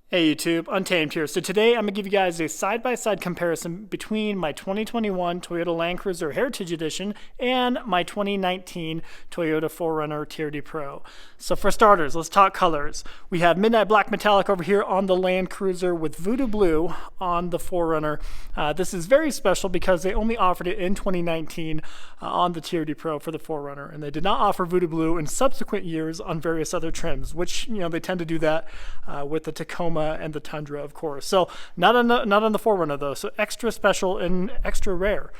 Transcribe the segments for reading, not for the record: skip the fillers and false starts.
Hey YouTube, Untamed here. So today I'm going to give you guys a side-by-side comparison between my 2021 Toyota Land Cruiser Heritage Edition and my 2019 Toyota 4Runner TRD Pro. So for starters, let's talk colors. We have Midnight Black Metallic over here on the Land Cruiser with Voodoo Blue on the 4Runner. This is very special because they only offered it in 2019 on the TRD Pro for the 4Runner, and they did not offer Voodoo Blue in subsequent years on various other trims, which, they tend to do that with the Tacoma and the Tundra, of course. So not on the 4Runner though. So extra special and extra rare.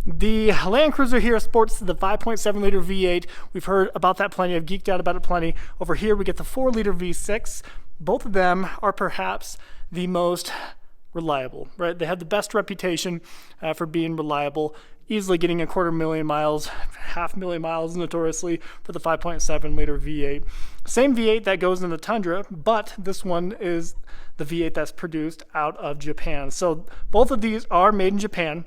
The Land Cruiser here sports the 5.7 liter V8. We've heard about that plenty. I've geeked out about it plenty. Over here we get the 4 liter V6. Both of them are perhaps the most reliable, right? They have the best reputation for being reliable, easily getting 250,000 miles, 500,000 miles notoriously for the 5.7 liter V8. Same V8 that goes in the Tundra, but this one is the V8 that's produced out of Japan. So both of these are made in Japan,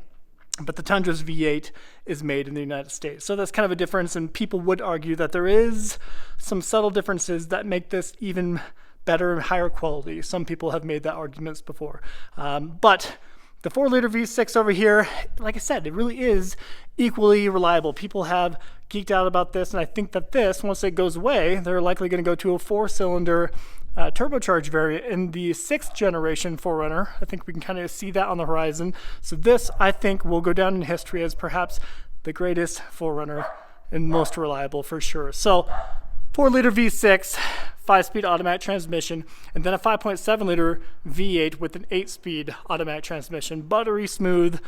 but the Tundra's V8 is made in the United States. So that's kind of a difference, and people would argue that there is some subtle differences that make this even better and higher quality. Some people have made that arguments before. But the 4 liter V6 over here, like I said, it really is equally reliable. People have geeked out about this, and I think that this, once it goes away, they're likely going to go to a 4-cylinder turbocharged variant in the 6th generation 4Runner. I think we can kind of see that on the horizon. So this, I think, will go down in history as perhaps the greatest 4Runner and most reliable for sure. So 4 liter V6, 5-speed automatic transmission, and then a 5.7 liter V8 with an 8-speed automatic transmission. Buttery smooth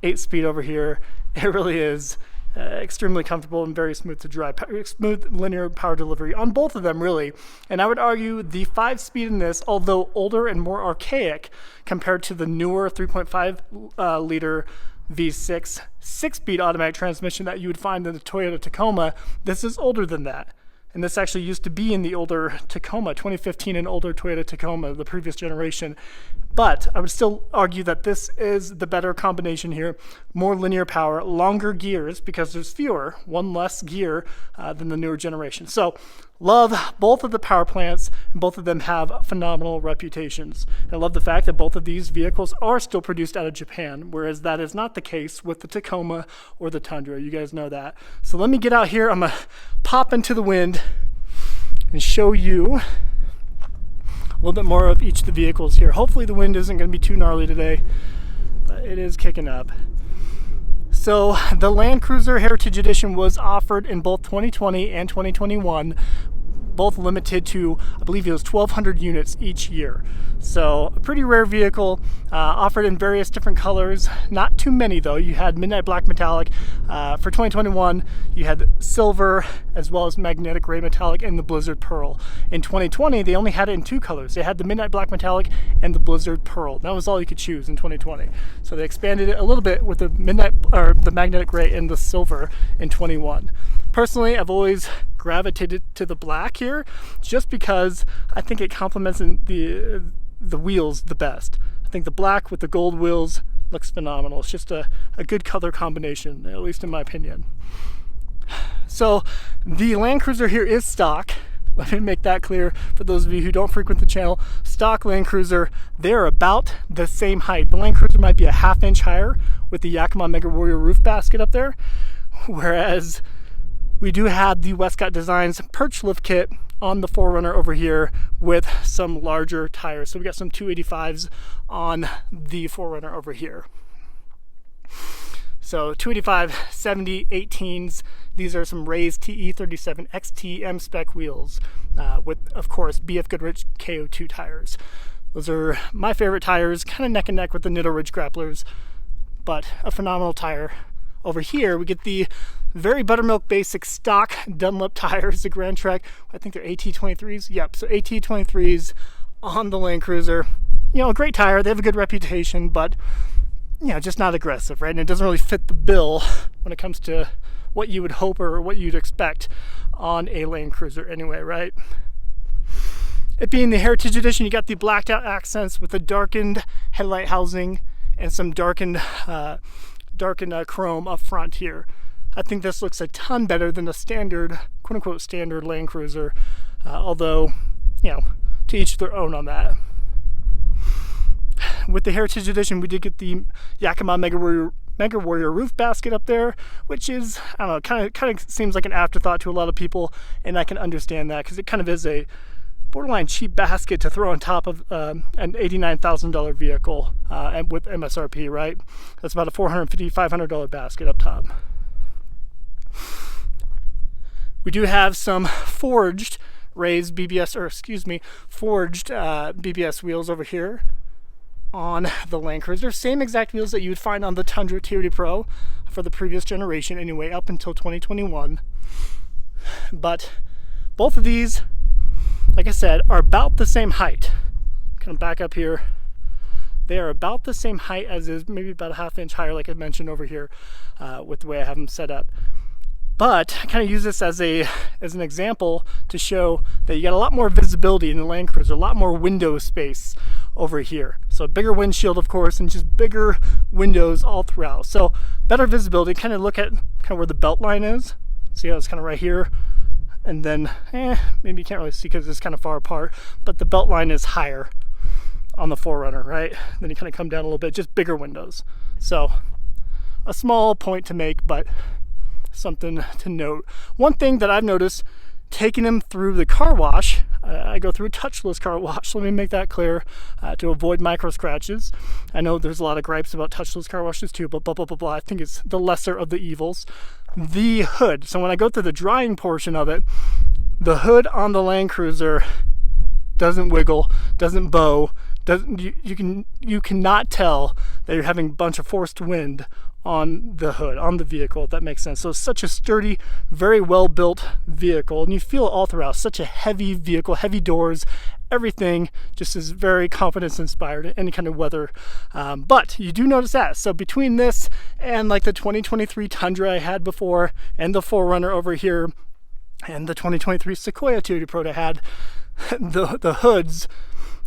8-speed over here. It really is extremely comfortable and very smooth to drive. Smooth linear power delivery on both of them, really. And I would argue the 5-speed in this, although older and more archaic compared to the newer 3.5 liter V6 6-speed automatic transmission that you would find in the Toyota Tacoma, this is older than that. And this actually used to be in the older Tacoma, 2015 and older Toyota Tacoma, the previous generation. But I would still argue that this is the better combination here. More linear power, longer gears because there's fewer, one less gear than the newer generation. So love both of the power plants, and both of them have phenomenal reputations. I love the fact that both of these vehicles are still produced out of Japan, whereas that is not the case with the Tacoma or the Tundra. You guys know that. So let me get out here. I'm going to pop into the wind and show you a little bit more of each of the vehicles here. Hopefully the wind isn't going to be too gnarly today, but it is kicking up. So the Land Cruiser Heritage Edition was offered in both 2020 and 2021, both limited to, I believe it was 1,200 units each year. So a pretty rare vehicle, offered in various different colors. Not too many though. You had Midnight Black Metallic. For 2021, you had silver as well as magnetic gray metallic and the Blizzard Pearl. In 2020, they only had it in 2 colors. They had the Midnight Black Metallic and the Blizzard Pearl. That was all you could choose in 2020. So they expanded it a little bit with the the magnetic gray and the silver in 21. Personally, I've always gravitated to the black here just because I think it complements the wheels the best. I think the black with the gold wheels looks phenomenal. It's just a good color combination, at least in my opinion. So the Land Cruiser here is stock. Let me make that clear for those of you who don't frequent the channel. Stock Land Cruiser, they're about the same height. The Land Cruiser might be a ½ inch higher with the Yakima Mega Warrior roof basket up there, whereas we do have the Westcott Designs perch lift kit on the 4Runner over here with some larger tires. So we got some 285s on the 4Runner over here. So 285, 70, 18s. These are some raised TE37 XT M spec wheels with, of course, BF Goodrich KO2 tires. Those are my favorite tires, kind of neck and neck with the Nitto Ridge Grapplers, but a phenomenal tire. Over here, we get the very buttermilk basic stock Dunlop tires, the Grand Trek. I think they're AT23s. Yep, so AT23s on the Land Cruiser. A great tire. They have a good reputation, but just not aggressive, right? And it doesn't really fit the bill when it comes to what you would hope or what you'd expect on a Land Cruiser anyway, right? It being the Heritage Edition, you got the blacked out accents with the darkened headlight housing and some darkened chrome up front here. I think this looks a ton better than the standard, quote-unquote standard Land Cruiser, although, to each their own on that. with the Heritage Edition, we did get the Yakima Mega Warrior roof basket up there, which is, I don't know, kind of seems like an afterthought to a lot of people, and I can understand that because it kind of is a borderline cheap basket to throw on top of an $89,000 vehicle and with MSRP, right? That's about a $450, $500 basket up top. We do have some forged forged BBS wheels over here on the Land Cruiser. Same exact wheels that you would find on the Tundra TRD Pro for the previous generation anyway, up until 2021. But both of these, like I said, are about the same height. Kind of back up here. They are about the same height as is, maybe about a ½ inch higher, like I mentioned over here with the way I have them set up. But I kind of use this as an example to show that you got a lot more visibility in the Land Cruiser, a lot more window space over here. So a bigger windshield, of course, and just bigger windows all throughout. So better visibility. Kind of look at kind of where the belt line is. See how it's kind of right here, and then maybe you can't really see because it's kind of far apart, but the belt line is higher on the 4Runner, right? Then you kind of come down a little bit, just bigger windows. So a small point to make, but something to note. One thing that I've noticed taking them through the car wash, I go through a touchless car wash, let me make that clear, to avoid micro scratches. I know there's a lot of gripes about touchless car washes too, but blah, blah, blah, blah. I think it's the lesser of the evils. The hood, so when I go through the drying portion of it, the hood on the Land Cruiser doesn't wiggle, doesn't bow, you cannot tell that you're having a bunch of forced wind on the hood, on the vehicle, if that makes sense. So it's such a sturdy, very well built vehicle, and you feel it all throughout. Such a heavy vehicle, heavy doors, everything just is very confidence inspired in any kind of weather. But you do notice that. So between this and like the 2023 Tundra I had before, and the 4Runner over here, and the 2023 Sequoia TRD Pro I had, the hoods,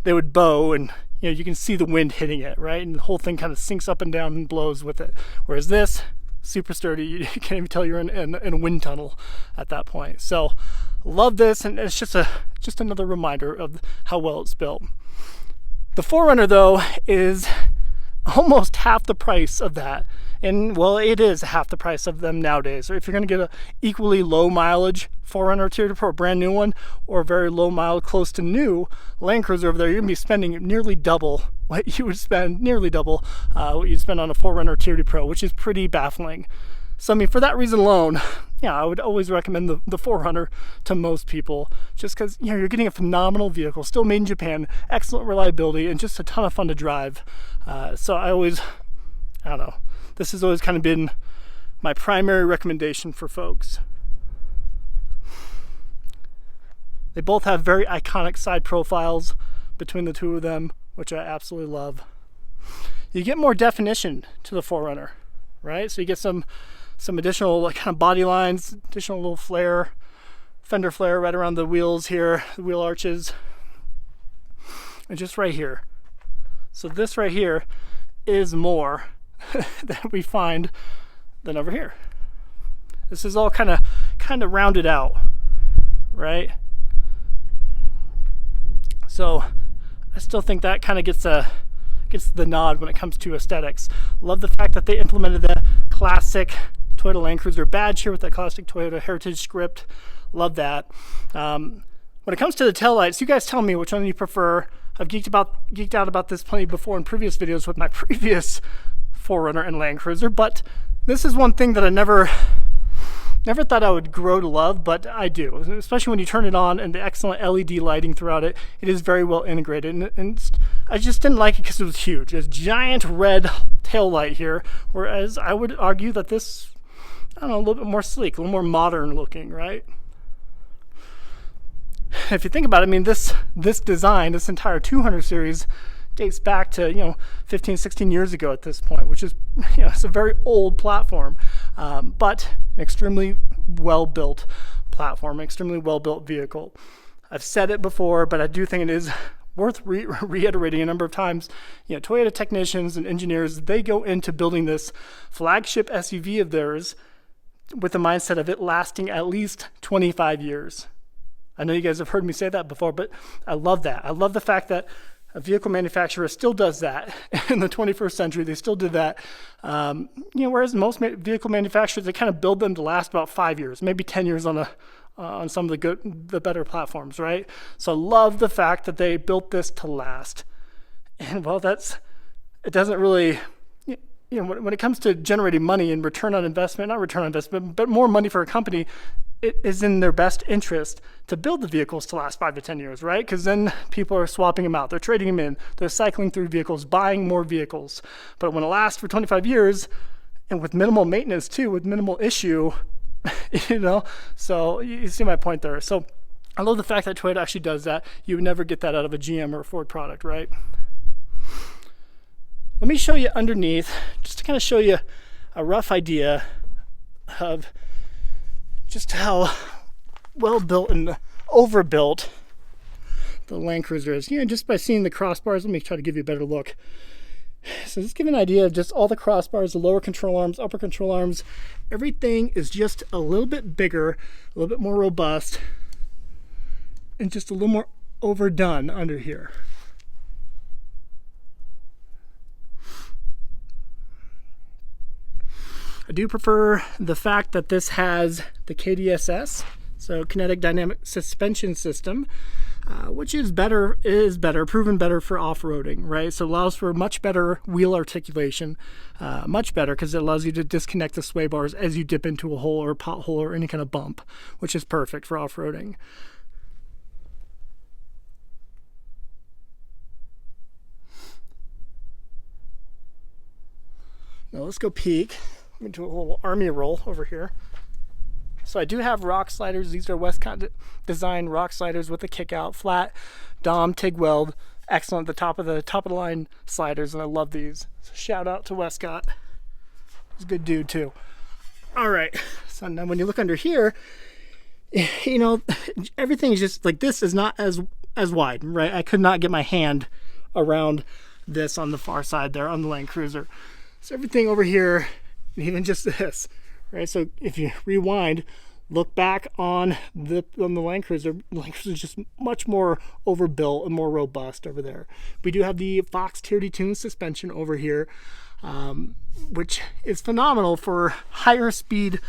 they would bow, and you know, you can see the wind hitting it, right? And the whole thing kind of sinks up and down and blows with it. Whereas this, super sturdy, you can't even tell you're in a wind tunnel at that point. So love this, and it's just another reminder of how well it's built. The 4Runner though is almost half the price of that. And well, it is half the price of them nowadays. So if you're going to get a equally low mileage 4Runner TRD Pro, a brand new one, or a very low mile, close to new Land Cruiser over there, you're going to be spending nearly double what you would spend, what you'd spend on a 4Runner TRD Pro, which is pretty baffling. So I mean, for that reason alone, yeah, I would always recommend the 4Runner to most people, just because you know you're getting a phenomenal vehicle, still made in Japan, excellent reliability, and just a ton of fun to drive. So I don't know. This has always kind of been my primary recommendation for folks. They both have very iconic side profiles between the two of them, which I absolutely love. You get more definition to the 4Runner, right? So you get some additional like kind of body lines, additional little flare, fender flare right around the wheels here, the wheel arches, and just right here. So this right here is more that we find than over here. This is all kind of rounded out, right? So I still think that kind of gets the nod when it comes to aesthetics. Love the fact that they implemented the classic Toyota Land Cruiser badge here with that classic Toyota Heritage script. Love that. When it comes to the taillights, you guys tell me which one you prefer. I've geeked out about this plenty before in previous videos with my previous 4Runner and Land Cruiser, but this is one thing that I never thought I would grow to love, but I do, especially when you turn it on and the excellent LED lighting throughout it. It is very well integrated, and I just didn't like it because it was huge. It's giant red tail light here, whereas I would argue that this, I don't know, a little bit more sleek, a little more modern looking, right? If you think about it, I mean, this design, this entire 200 series dates back to 15, 16 years ago at this point, which is it's a very old platform, but an extremely well built platform, extremely well built vehicle. I've said it before, but I do think it is worth reiterating a number of times. Toyota technicians and engineers, they go into building this flagship SUV of theirs with the mindset of it lasting at least 25 years. I know you guys have heard me say that before, but I love that. I love the fact that a vehicle manufacturer still does that in the 21st century. They still did that. Whereas most vehicle manufacturers, they kind of build them to last about 5 years, maybe 10 years on some of the better platforms, right? So I love the fact that they built this to last. And well, it doesn't really, when it comes to generating money and not return on investment, but more money for a company, it is in their best interest to build the vehicles to last 5 to 10 years, right? Because then people are swapping them out. They're trading them in. They're cycling through vehicles, buying more vehicles. But when it lasts for 25 years, and with minimal maintenance too, with minimal issue, so you see my point there. So I love the fact that Toyota actually does that. You would never get that out of a GM or a Ford product, right? Let me show you underneath, just to kind of show you a rough idea of just how well built and overbuilt the Land Cruiser is. Just by seeing the crossbars, let me try to give you a better look. So just give you an idea of just all the crossbars, the lower control arms, upper control arms. Everything is just a little bit bigger, a little bit more robust, and just a little more overdone under here. I do prefer the fact that this has the KDSS, so Kinetic Dynamic Suspension System, which is proven better for off-roading, right? So it allows for much better wheel articulation, much better because it allows you to disconnect the sway bars as you dip into a hole or a pothole or any kind of bump, which is perfect for off-roading. Now let's go peek. I'm going to do a little army roll over here. So I do have rock sliders. These are Westcott design rock sliders with a kick out, flat, Dom, TIG weld, excellent. The top of the line sliders, and I love these. So shout out to Westcott. He's a good dude too. All right. So now when you look under here, everything is just like this is not as wide, right? I could not get my hand around this on the far side there on the Land Cruiser. So everything over here, even just this, right? So if you rewind, look back on the Land Cruiser. The Land Cruiser is just much more overbuilt and more robust over there. We do have the Fox TRD tuned suspension over here, which is phenomenal for higher speed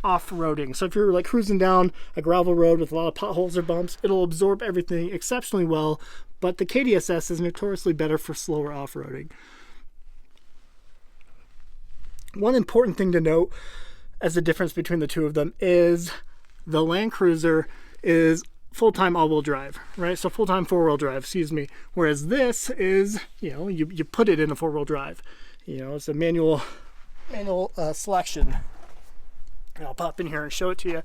off-roading. So if you're like cruising down a gravel road with a lot of potholes or bumps, it'll absorb everything exceptionally well. But the KDSS is notoriously better for slower off-roading. One important thing to note as the difference between the two of them is the Land Cruiser is full-time all-wheel drive, right? So full-time four-wheel drive, excuse me. Whereas this is, you put it in a four-wheel drive. It's a manual selection. And I'll pop in here and show it to you.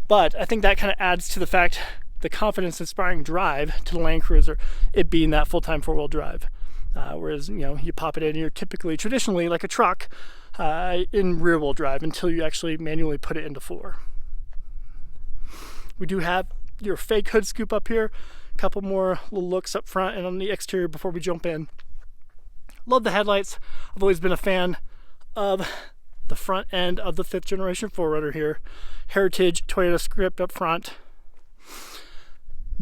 But I think that kind of adds to the confidence-inspiring drive to the Land Cruiser, it being that full-time four-wheel drive. Whereas, you pop it in, you're traditionally like a truck in rear-wheel drive until you actually manually put it into four. We do have your fake hood scoop up here, a couple more little looks up front and on the exterior before we jump in. Love the headlights. I've always been a fan of the front end of the 5th generation 4Runner here. Heritage Toyota script up front.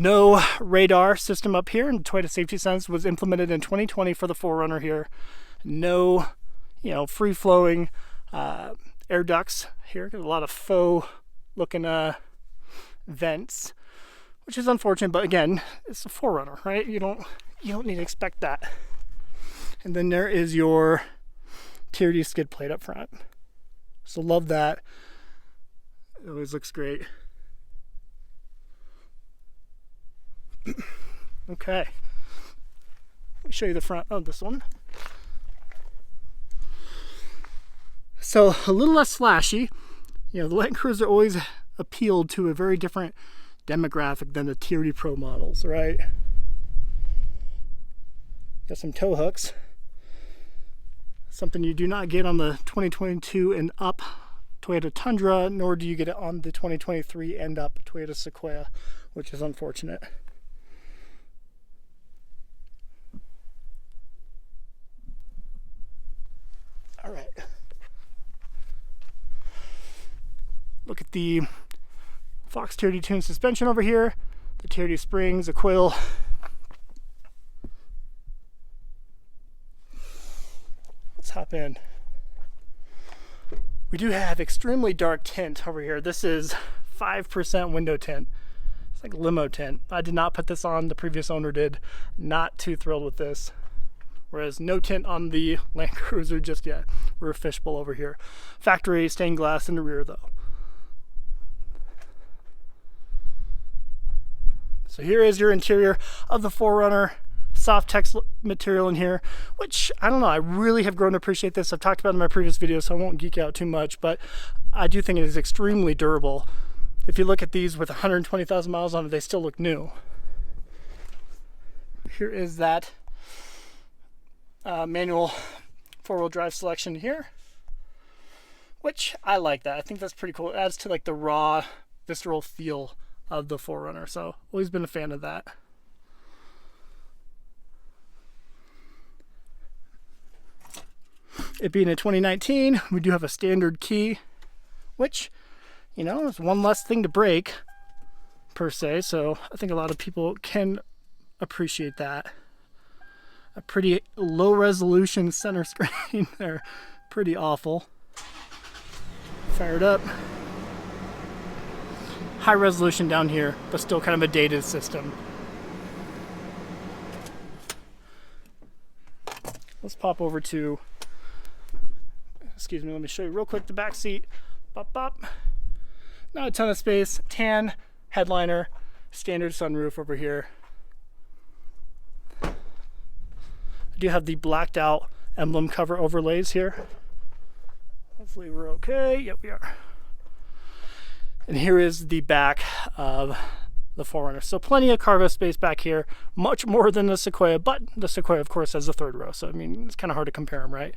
No radar system up here, and Toyota Safety Sense was implemented in 2020 for the 4Runner here. No, free-flowing air ducts here. Got a lot of faux-looking vents, which is unfortunate. But again, it's a 4Runner, right? You don't need to expect that. And then there is your TRD skid plate up front. So love that. It always looks great. Okay, let me show you the front of this one. So a little less flashy. The Land Cruiser always appealed to a very different demographic than the TRD Pro models, right? Got some tow hooks. Something you do not get on the 2022 and up Toyota Tundra, nor do you get it on the 2023 and up Toyota Sequoia, which is unfortunate. All right. Look at the Fox TRD tuned suspension over here, the TRD springs, the coil. Let's hop in. We do have extremely dark tint over here. This is 5% window tint. It's like limo tint. I did not put this on, the previous owner did. Not too thrilled with this. Whereas no tint on the Land Cruiser just yet. We're a fishbowl over here. Factory stained glass in the rear though. So here is your interior of the 4Runner. Soft text material in here, which I don't know, I really have grown to appreciate this. I've talked about it in my previous videos, so I won't geek out too much, but I do think it is extremely durable. If you look at these with 120,000 miles on it, they still look new. Here is that manual four-wheel drive selection here, which I like that. I think that's pretty cool. It adds to like the raw, visceral feel of the 4Runner, so always been a fan of that. It being a 2019, we do have a standard key, which, you know, is one less thing to break, per se, so I think a lot of people can appreciate that. A pretty low resolution center screen there, pretty awful. Fired up. High resolution down here, but still kind of a dated system. Let's pop over to, excuse me, let me show you real quick the back seat. Bop, bop. Not a ton of space. Tan headliner, standard sunroof over here. I do have the blacked out emblem cover overlays here. Hopefully we're okay. Yep, we are. And here is the back of the 4Runner. So plenty of cargo space back here, much more than the Sequoia, but the Sequoia, of course, has a third row. So, I mean, it's kind of hard to compare them, right?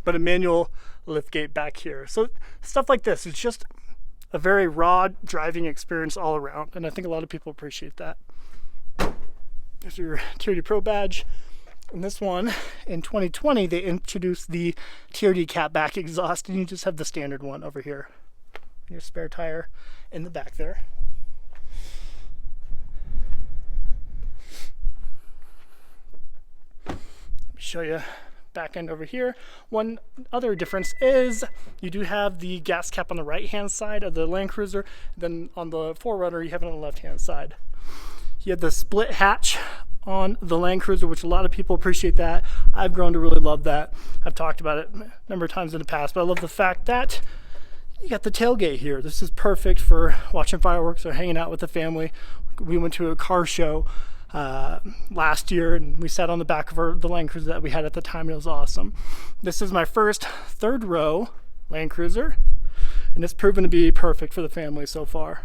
But a manual liftgate back here. So stuff like this, it's just a very raw driving experience all around, and I think a lot of people appreciate that. There's your TRD Pro badge. And this one, in 2020, they introduced the TRD catback exhaust, and you just have the standard one over here. Your spare tire in the back there. Let me show you back end over here. One other difference is you do have the gas cap on the right hand side of the Land Cruiser, then on the 4Runner you have it on the left hand side. You have the split hatch on the Land Cruiser, which a lot of people appreciate that. I've grown to really love that. I've talked about it a number of times in the past, but I love the fact that you got the tailgate here. This is perfect for watching fireworks or hanging out with the family. We went to a car show last year, and we sat on the back of the Land Cruiser that we had at the time. It was awesome. This is my first third row Land Cruiser, and it's proven to be perfect for the family so far.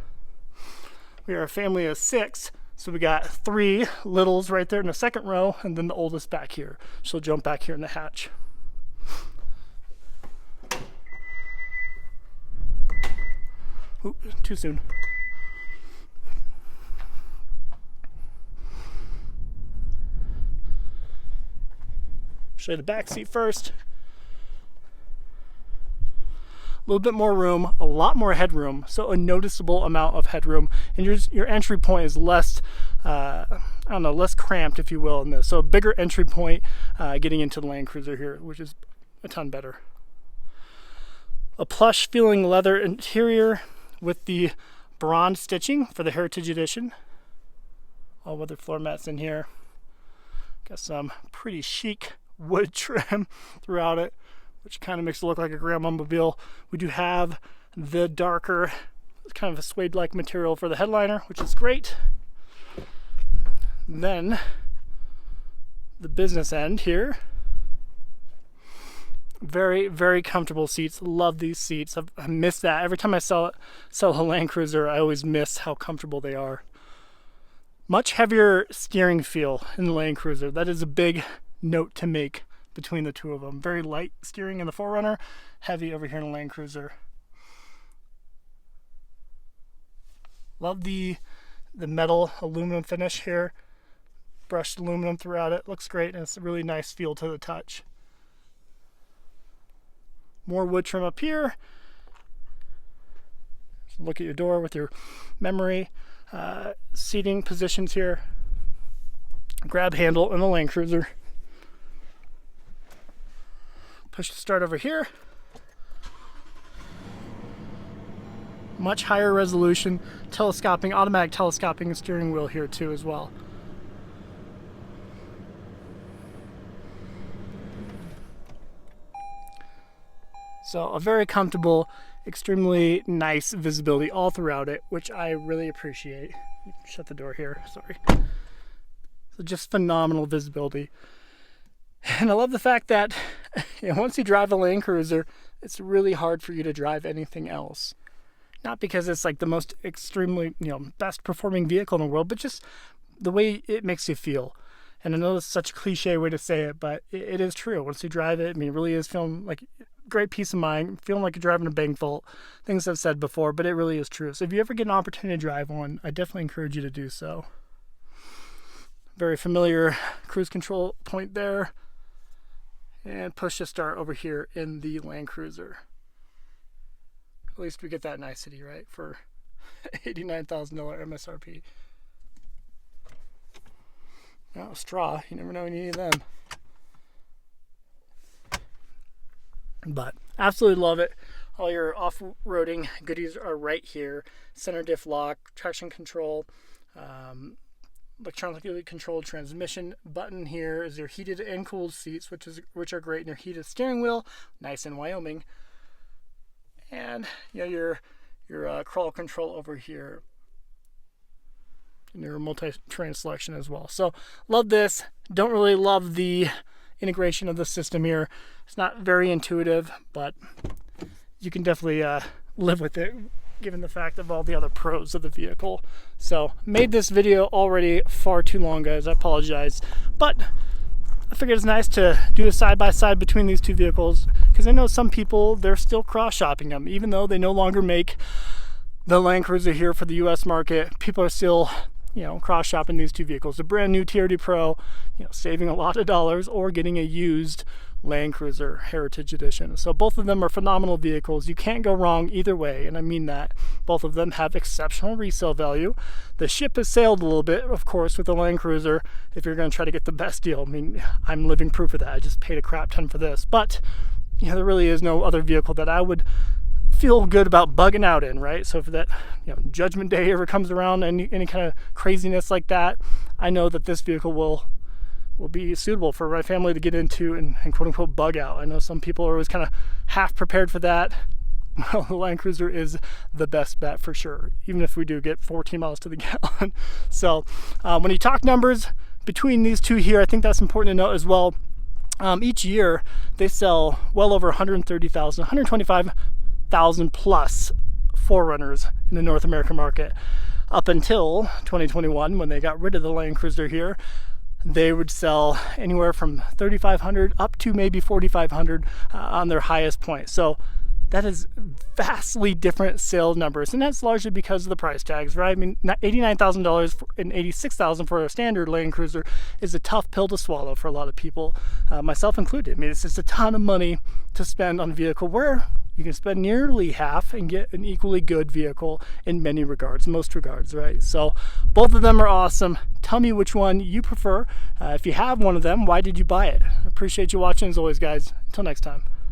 We are a family of 6, so we got 3 littles right there in the second row, and then the oldest back here. She'll jump back here in the hatch. Oop, too soon. Show you the back seat first. A little bit more room, a lot more headroom, so a noticeable amount of headroom, and your entry point is less, I don't know, less cramped, if you will, in this. So a bigger entry point getting into the Land Cruiser here, which is a ton better. A plush feeling leather interior with the bronze stitching for the Heritage Edition. All weather floor mats in here. Got some pretty chic wood trim throughout it, which kind of makes it look like a grandmobile. We do have the darker, kind of a suede-like material for the headliner, which is great. Then the business end here. Very, very comfortable seats. Love these seats. I miss that. Every time I sell a Land Cruiser, I always miss how comfortable they are. Much heavier steering feel in the Land Cruiser. That is a big note to make between the two of them. Very light steering in the 4Runner, heavy over here in the Land Cruiser. Love the metal aluminum finish here. Brushed aluminum throughout it. Looks great, and it's a really nice feel to the touch. More wood trim up here. Look at your door with your memory. Seating positions here. Grab handle in the Land Cruiser. Push to start over here. Much higher resolution, telescoping, automatic telescoping steering wheel here too as well. So a very comfortable, extremely nice visibility all throughout it, which I really appreciate. Shut the door here, sorry. So just phenomenal visibility. And I love the fact that once you drive a Land Cruiser, it's really hard for you to drive anything else. Not because it's like the most extremely, best performing vehicle in the world, but just the way it makes you feel. And I know it's such a cliche way to say it, but it is true. Once you drive it, it really is feeling like great peace of mind, feeling like you're driving a bank vault, things I've said before, but it really is true. So if you ever get an opportunity to drive one, I definitely encourage you to do so. Very familiar cruise control point there. And push to start over here in the Land Cruiser. At least we get that nicety, right, for $89,000 MSRP. Oh, straw. You never know when you need them. But absolutely love it. All your off-roading goodies are right here. Center diff lock, traction control, electronically controlled transmission button. Here is your heated and cooled seats, which are great, and your heated steering wheel, nice in Wyoming. And your crawl control over here, and your multi-terrain selection as well. So love this. Don't really love the integration of the system here. It's not very intuitive, but you can definitely live with it given the fact of all the other pros of the vehicle. So made this video already far too long, guys. I apologize, but I figured it's nice to do a side-by-side between these two vehicles, because I know some people, they're still cross-shopping them. Even though they no longer make the Land Cruiser here for the US market, people are still cross-shopping these two vehicles. A brand new TRD Pro, saving a lot of dollars, or getting a used Land Cruiser Heritage Edition. So both of them are phenomenal vehicles. You can't go wrong either way, and I mean that. Both of them have exceptional resale value. The ship has sailed a little bit, of course, with the Land Cruiser if you're going to try to get the best deal. I'm living proof of that. I just paid a crap ton for this. But there really is no other vehicle that I would feel good about bugging out in, right? So if that Judgment Day ever comes around, any kind of craziness like that, I know that this vehicle will be suitable for my family to get into and quote unquote bug out. I know some people are always kind of half prepared for that. Well, the Land Cruiser is the best bet for sure, even if we do get 14 miles to the gallon. So when you talk numbers between these two here, I think that's important to note as well. Each year they sell well over 130,000, 125,000 plus 4Runners in the North American market. Up until 2021, when they got rid of the Land Cruiser here, they would sell anywhere from 3,500 up to maybe 4,500 on their highest point. So that is vastly different sales numbers, and that's largely because of the price tags, right? $89,000 and $86,000 for a standard Land Cruiser is a tough pill to swallow for a lot of people, myself included. It's just a ton of money to spend on a vehicle where you can spend nearly half and get an equally good vehicle in many regards, most regards, right? So both of them are awesome. Tell me which one you prefer. If you have one of them, why did you buy it? I appreciate you watching as always, guys. Until next time.